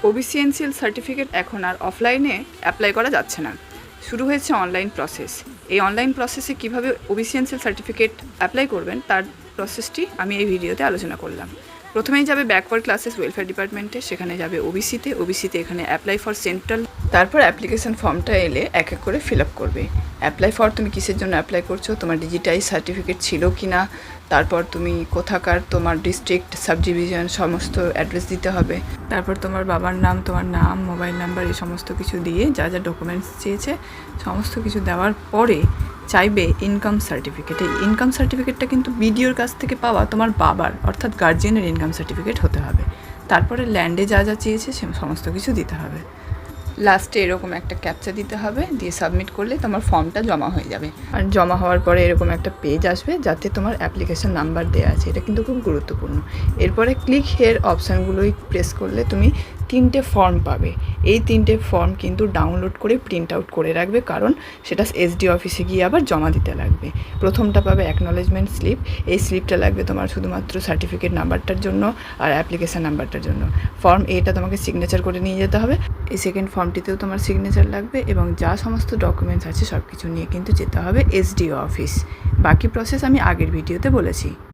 OBC NCL certificate এখন আর অফলাইনে apply করা যাচ্ছে না, শুরু হয়েছে অনলাইন প্রসেস। এই অনলাইন প্রসেসে কীভাবে ওবিসি এনসিএল সার্টিফিকেট অ্যাপ্লাই করবেন তার প্রসেসটি আমি এই ভিডিওতে আলোচনা করলাম। প্রথমেই যাবে ব্যাকওয়ার্ড ক্লাসেস ওয়েলফেয়ার ডিপার্টমেন্টে, সেখানে যাবে ওবিসিতে এখানে অ্যাপ্লাই ফর সেন্ট্রাল, তারপর অ্যাপ্লিকেশন ফর্মটা এলে এক এক করে ফিল আপ করবে। অ্যাপ্লাই ফর তুমি কিসের জন্য অ্যাপ্লাই করছো, তোমার ডিজিটাইজ সার্টিফিকেট ছিল কি না, তারপর তুমি কোথাকার, তোমার ডিস্ট্রিক্ট, সাব ডিভিশন সমস্ত অ্যাড্রেস দিতে হবে, তারপর তোমার বাবার নাম, তোমার নাম, মোবাইল নাম্বার, এই সমস্ত কিছু দিয়ে যা যা ডকুমেন্টস চেয়েছে সমস্ত কিছু দেওয়ার পরে চাইবে ইনকাম সার্টিফিকেট। এই ইনকাম সার্টিফিকেটটা কিন্তু বিডিওর কাছ থেকে পাওয়া তোমার বাবার অর্থাৎ গার্জিয়ানের ইনকাম সার্টিফিকেট হতে হবে। তারপরে ল্যান্ডে যা যা চেয়েছে সে সমস্ত কিছু দিতে হবে। লাস্টে এরকম একটা ক্যাপচা দিতে হবে, দিয়ে সাবমিট করলে তোমার ফর্মটা জমা হয়ে যাবে। আর জমা হওয়ার পরে এরকম একটা পেজ আসবে যাতে তোমার অ্যাপ্লিকেশন নাম্বার দেওয়া আছে, এটা কিন্তু খুব গুরুত্বপূর্ণ। এরপরে ক্লিক হেয়ার অপশানগুলোই প্রেস করলে তুমি 3টে ফর্ম পাবে। এই 3টে ফর্ম কিন্তু ডাউনলোড করে প্রিন্ট আউট করে রাখবে, কারণ সেটা এসডি অফিসে গিয়ে আবার জমা দিতে লাগবে। প্রথমটা পাবে অ্যাকনলেজমেন্ট স্লিপ, এই স্লিপটা লাগবে তোমার শুধুমাত্র সার্টিফিকেট নাম্বারটার জন্য আর অ্যাপ্লিকেশন নাম্বারটার জন্য। ফর্ম এটা তোমাকে সিগনেচার করে নিয়ে যেতে হবে। এই সেকেন্ড ফর্মটিতেও তোমার সিগনেচার লাগবে এবং যা সমস্ত ডকুমেন্টস আছে সব কিছু নিয়ে কিন্তু যেতে হবে এসডিও অফিস। বাকি প্রসেস আমি আগের ভিডিওতে বলেছি।